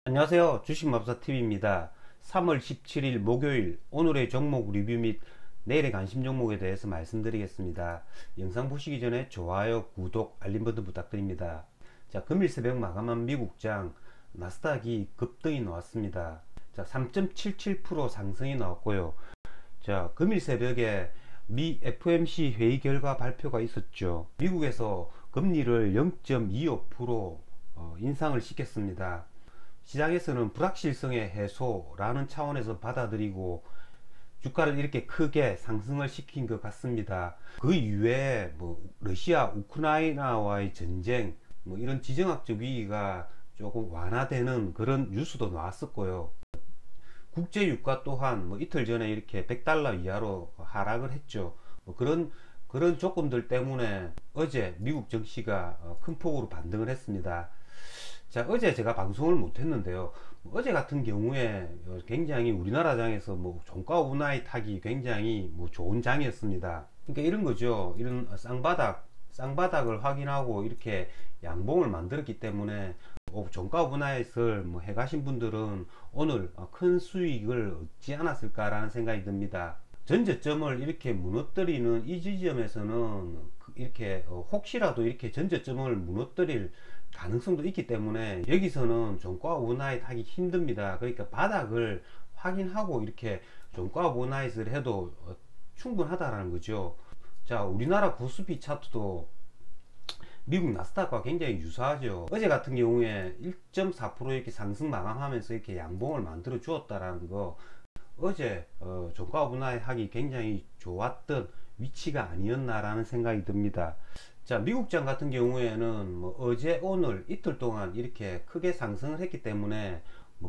안녕하세요. 주식맘사TV입니다. 3월 17일 목요일 오늘의 종목 리뷰 및 내일의 관심 종목에 대해서 말씀드리겠습니다. 영상 보시기 전에 좋아요, 구독, 알림 버튼 부탁드립니다. 자, 금일 새벽 마감한 미국장 나스닥이 급등이 나왔습니다. 자, 3.77% 상승이 나왔고요. 자, 금일 새벽에 미 FOMC 회의 결과 발표가 있었죠. 미국에서 금리를 0.25% 인상을 시켰습니다. 시장에서는 불확실성의 해소라는 차원에서 받아들이고 주가를 이렇게 크게 상승을 시킨 것 같습니다. 그 이외에 러시아 우크라이나와의 전쟁 이런 지정학적 위기가 조금 완화되는 그런 뉴스도 나왔었고요. 국제 유가 또한 이틀 전에 이렇게 100달러 이하로 하락을 했죠. 그런 조건들 때문에 어제 미국 증시가 큰 폭으로 반등을 했습니다. 자, 어제 제가 방송을 못 했는데요. 어제 같은 경우에 굉장히 우리나라 장에서 종가 우나이 타기 굉장히 좋은 장이었습니다. 그러니까 이런 거죠. 이런 쌍바닥을 확인하고 이렇게 양봉을 만들었기 때문에 종가 우나잇을 해가신 분들은 오늘 큰 수익을 얻지 않았을까라는 생각이 듭니다. 전저점을 이렇게 무너뜨리는 이 지점에서는 이렇게 혹시라도 이렇게 전저점을 무너뜨릴 가능성도 있기 때문에 여기서는 종가 오버나잇 하기 힘듭니다. 그러니까 바닥을 확인하고 이렇게 종가 오버나잇을 해도 충분하다라는 거죠. 자, 우리나라 코스피 차트도 미국 나스닥과 굉장히 유사하죠. 어제 같은 경우에 1.4% 이렇게 상승 마감하면서 이렇게 양봉을 만들어 주었다라는 거, 어제 종가 오버나잇 하기 굉장히 좋았던 위치가 아니었나라는 생각이 듭니다. 자, 미국장 같은 경우에는 어제 오늘 이틀 동안 이렇게 크게 상승을 했기 때문에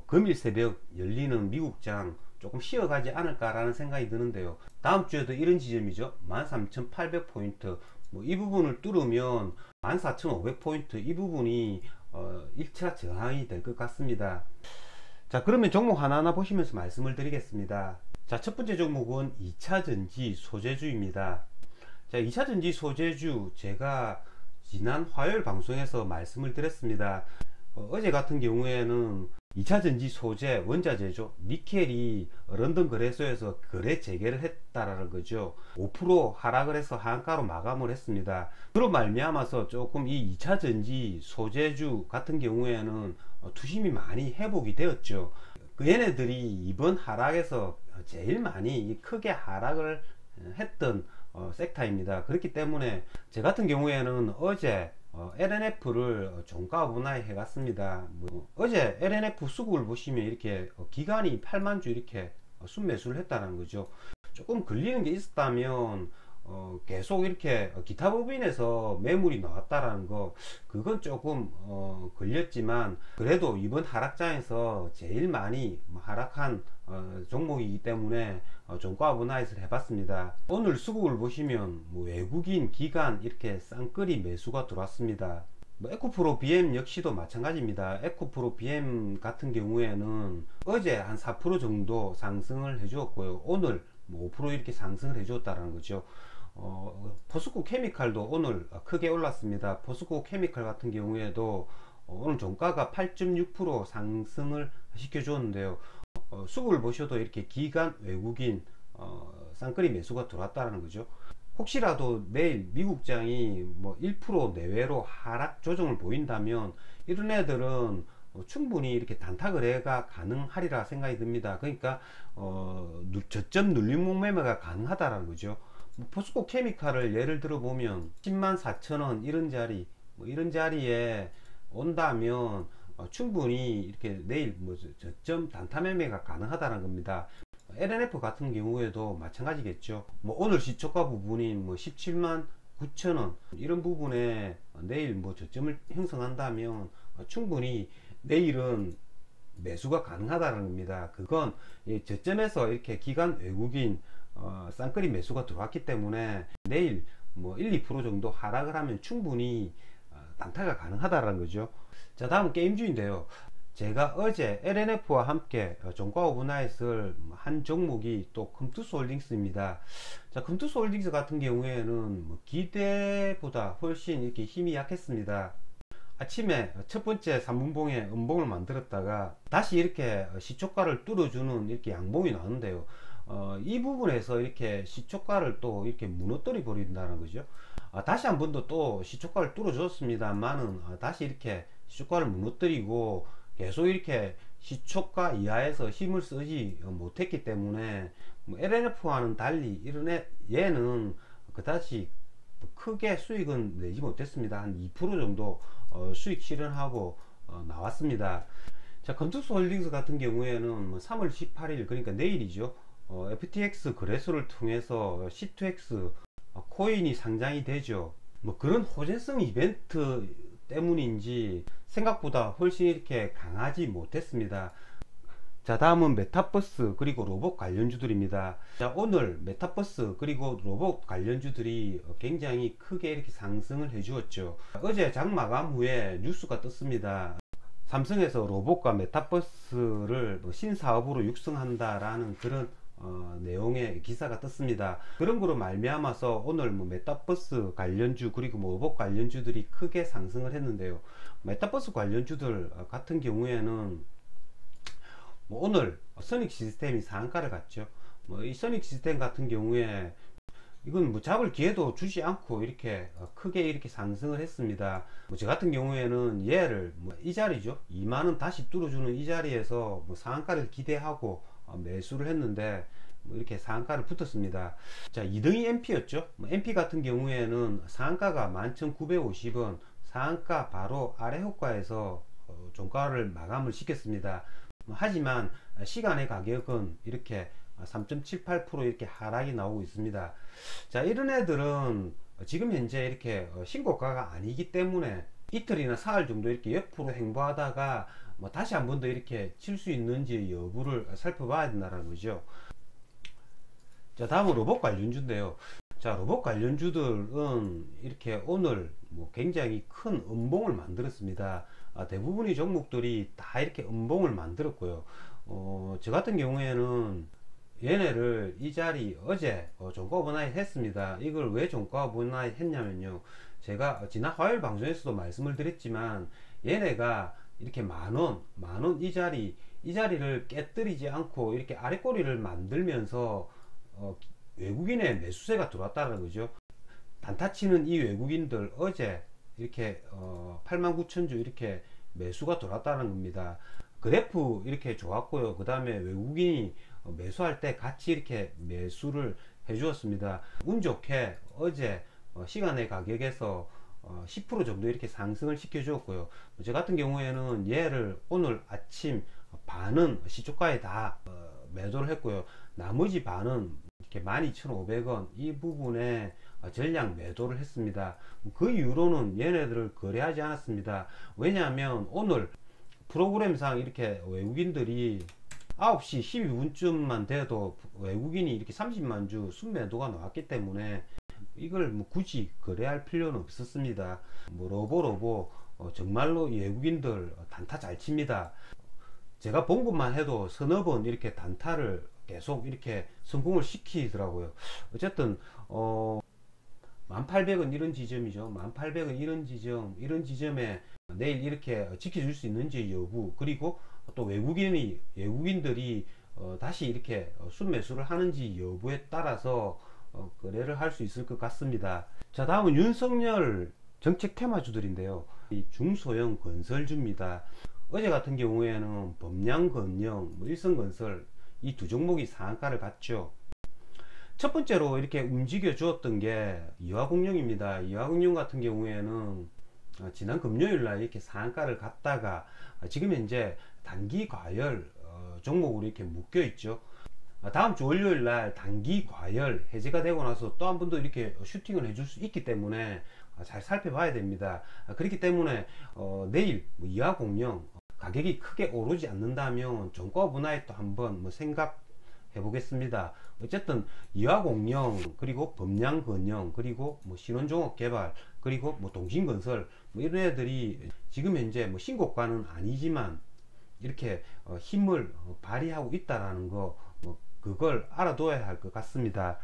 금일 새벽 열리는 미국장 조금 쉬어가지 않을까라는 생각이 드는데요. 다음 주에도 이런 지점이죠. 13,800포인트 이 부분을 뚫으면 14,500포인트 이 부분이 1차 저항이 될 것 같습니다. 자, 그러면 종목 하나하나 보시면서 말씀을 드리겠습니다. 자, 첫 번째 종목은 2차전지 소재주입니다. 자, 2차전지 소재주 제가 지난 화요일 방송에서 말씀을 드렸습니다. 어제 같은 경우에는 2차전지 소재 원자재죠. 니켈이 런던 거래소에서 거래 재개를 했다라는 거죠. 5% 하락을 해서 하한가로 마감을 했습니다. 그로 말미암아서 조금 이 2차전지 소재주 같은 경우에는 투심이 많이 회복이 되었죠. 그 얘네들이 이번 하락에서 제일 많이 크게 하락을 했던 섹터입니다. 그렇기 때문에 제 같은 경우에는 어제 LNF를 종가 분할 해 갔습니다. 어제 LNF 수급을 보시면 이렇게 기간이 8만주 이렇게 순매수를 했다는 거죠. 조금 걸리는 게 있었다면 계속 이렇게 기타 법인에서 매물이 나왔다라는 거, 그건 조금 걸렸지만 그래도 이번 하락장에서 제일 많이 하락한 종목이기 때문에 종가 분할을 해봤습니다. 오늘 수급을 보시면 외국인 기관 이렇게 쌍끌이 매수가 들어왔습니다. 에코프로 BM 역시도 마찬가지입니다. 에코프로 BM 같은 경우에는 어제 한 4% 정도 상승을 해주었고요. 오늘 5% 이렇게 상승을 해주었다는 거죠. 포스코 케미칼도 오늘 크게 올랐습니다. 포스코 케미칼 같은 경우에도 오늘 종가가 8.6% 상승을 시켜 주었는데요. 수급을 보셔도 이렇게 기관 외국인 쌍끌이 매수가 들어왔다는 거죠. 혹시라도 내일 미국장이 1% 내외로 하락 조정을 보인다면 이런 애들은 충분히 이렇게 단타 거래가 가능하리라 생각이 듭니다. 그러니까 저점 눌림목 매매가 가능하다라는 거죠. 포스코 케미칼을 예를 들어 보면 104,000원 이런 자리에 온다면 충분히 이렇게 내일 저점 단타 매매가 가능하다는 겁니다. LNF 같은 경우에도 마찬가지겠죠. 오늘 시초가 부분인 17만 9천원 이런 부분에 내일 저점을 형성한다면 충분히 내일은 매수가 가능하다는 겁니다. 그건 저점에서 이렇게 기관 외국인 쌍끌이 매수가 들어왔기 때문에 내일 1~2% 정도 하락을 하면 충분히 단타가 가능하다는 거죠. 자, 다음 게임주인데요. 제가 어제 LNF와 함께 종가 오버나잇을 한 종목이 또 컴투스홀딩스입니다. 자, 컴투스홀딩스 같은 경우에는 기대보다 훨씬 이렇게 힘이 약했습니다. 아침에 첫 번째 3분봉에 음봉을 만들었다가 다시 이렇게 시초가를 뚫어주는 이렇게 양봉이 나오는데요. 이 부분에서 이렇게 시초가를 또 이렇게 무너뜨려 버린다는 거죠. 다시 한 번 더 또 시초가를 뚫어줬습니다만은 다시 이렇게 시초가를 무너뜨리고 계속 이렇게 시초가 이하에서 힘을 쓰지 못했기 때문에 뭐 LNF와는 달리 이런 얘는 그다지 크게 수익은 내지 못했습니다. 한 2% 정도 수익 실현하고 나왔습니다. 자, 건투스 홀딩스 같은 경우에는 뭐 3월 18일 그러니까 내일이죠. FTX 거래소를 통해서 C2X 코인이 상장이 되죠. 뭐 그런 호재성 이벤트 때문인지 생각보다 훨씬 이렇게 강하지 못했습니다. 자, 다음은 메타버스 그리고 로봇 관련주들입니다. 자, 오늘 메타버스 그리고 로봇 관련주들이 굉장히 크게 이렇게 상승을 해 주었죠. 어제 장 마감 후에 뉴스가 떴습니다. 삼성에서 로봇과 메타버스를 뭐 신사업으로 육성한다라는 그런 내용의 기사가 떴습니다. 그런 거로 말미암아서 오늘 뭐 메타버스 관련주 그리고 뭐 로봇 관련주들이 크게 상승을 했는데요. 메타버스 관련주들 같은 경우에는 뭐 오늘 선익 시스템이 상한가를 갔죠. 뭐 이 선익 시스템 같은 경우에 이건 뭐 잡을 기회도 주지 않고 이렇게 크게 이렇게 상승을 했습니다. 뭐 저 같은 경우에는 얘를 뭐 이 자리죠, 2만원 다시 뚫어주는 이 자리에서 뭐 상한가를 기대하고 매수를 했는데 뭐 이렇게 상한가를 붙었습니다. 자, 2등이 MP였죠. 뭐 MP 같은 경우에는 상한가가 11,950원, 상한가 바로 아래 호가에서 종가를 마감을 시켰습니다. 하지만 시간의 가격은 이렇게 3.78% 이렇게 하락이 나오고 있습니다. 자, 이런 애들은 지금 현재 이렇게 신고가가 아니기 때문에 이틀이나 사흘 정도 이렇게 옆으로 행보하다가 뭐 다시 한 번 더 이렇게 칠 수 있는지 여부를 살펴봐야 된다는 거죠. 자, 다음은 로봇 관련주인데요. 자, 로봇 관련주들은 이렇게 오늘 뭐 굉장히 큰 음봉을 만들었습니다. 대부분의 종목들이 다 이렇게 음봉을 만들었고요. 저 같은 경우에는 얘네를 이 자리 어제 종가 오버나잇 했습니다. 이걸 왜 종가 오버나잇 했냐면요, 제가 지난 화요일 방송에서도 말씀을 드렸지만 얘네가 이렇게 만원 이 자리를 깨뜨리지 않고 이렇게 아래꼬리를 만들면서 외국인의 매수세가 들어왔다는 거죠. 단타치는 이 외국인들 어제 이렇게 89,000주 이렇게 매수가 들어왔다는 겁니다. 그래프 이렇게 좋았고요. 그 다음에 외국인이 매수할 때 같이 이렇게 매수를 해 주었습니다. 운 좋게 어제 시간의 가격에서 10% 정도 이렇게 상승을 시켜 주었고요. 저 같은 경우에는 얘를 오늘 아침 반은 시초가에 다 매도를 했고요. 나머지 반은 이렇게 12,500원 이 부분에 전량 매도를 했습니다. 그 이후로는 얘네들을 거래하지 않았습니다. 왜냐하면 오늘 프로그램상 이렇게 외국인들이 9시 12분쯤만 돼도 외국인이 이렇게 30만 주 순매도가 나왔기 때문에 이걸 뭐 굳이 거래할 필요는 없었습니다. 뭐 로보 정말로 외국인들 단타 잘 칩니다. 제가 본 것만 해도 서너 번 이렇게 단타를 계속 이렇게 성공을 시키더라고요. 어쨌든 1800원 이런 지점이죠. 1800원 이런 지점에 내일 이렇게 지켜줄 수 있는지 여부, 그리고 또 외국인들이 다시 이렇게 순매수를 하는지 여부에 따라서 거래를 할 수 있을 것 같습니다. 자, 다음은 윤석열 정책 테마주들인데요. 이 중소형 건설주입니다. 어제 같은 경우에는 범양건영, 일성건설 이 두 종목이 상한가를 갔죠. 첫 번째로 이렇게 움직여 주었던 게 이화공룡입니다. 이화공룡 같은 경우에는 지난 금요일날 이렇게 상한가를 갔다가 지금 현재 단기 과열 종목으로 이렇게 묶여 있죠. 다음 주 월요일날 단기 과열 해제가 되고 나서 또 한 번 더 이렇게 슈팅을 해줄 수 있기 때문에 잘 살펴봐야 됩니다. 그렇기 때문에 내일 뭐 이화공룡 가격이 크게 오르지 않는다면 종가 분할에 또 한번 뭐 생각해 보겠습니다. 어쨌든 이화공룡 그리고 범양건영 그리고 뭐 신원종합개발 그리고 뭐 동신건설 뭐 이런 애들이 지금 현재 뭐 신고가는 아니지만 이렇게 힘을 발휘하고 있다라는 거, 뭐 그걸 알아둬야 할 것 같습니다.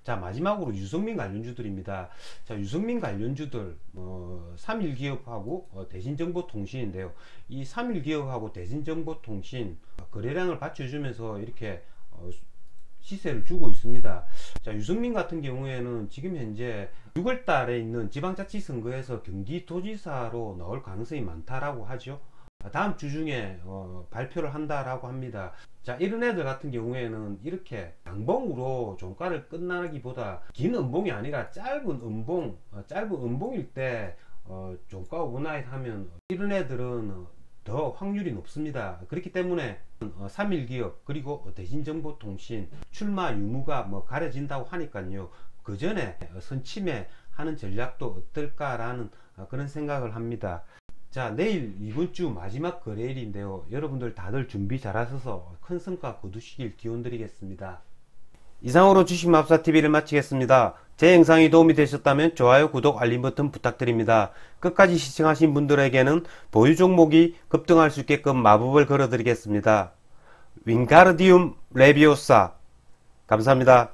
자, 마지막으로 유성민 관련주들입니다. 자, 유성민 관련주들 3일기업하고 대신정보통신인데요. 이 3일기업하고 대신정보통신 거래량을 받쳐주면서 이렇게 시세를 주고 있습니다. 자, 유성민 같은 경우에는 지금 현재 6월 달에 있는 지방자치선거에서 경기도지사로 나올 가능성이 많다라고 하죠. 다음 주 중에 발표를 한다라고 합니다. 자, 이런 애들 같은 경우에는 이렇게 양봉으로 종가를 끝나기보다 긴 음봉이 아니라 짧은 음봉일 때 종가 오버나잇 하면 이런 애들은 더 확률이 높습니다. 그렇기 때문에 3일기업 그리고 대신정보통신 출마 유무가 가려진다고 하니까요, 그 전에 선침해 하는 전략도 어떨까라는 그런 생각을 합니다. 자, 내일 이번 주 마지막 거래일인데요, 여러분들 다들 준비 잘 하셔서 큰 성과 거두시길 기원드리겠습니다. 이상으로 주식마법사TV를 마치겠습니다. 제 영상이 도움이 되셨다면 좋아요, 구독, 알림 버튼 부탁드립니다. 끝까지 시청하신 분들에게는 보유 종목이 급등할 수 있게끔 마법을 걸어드리겠습니다. 윙가르디움 레비오사. 감사합니다.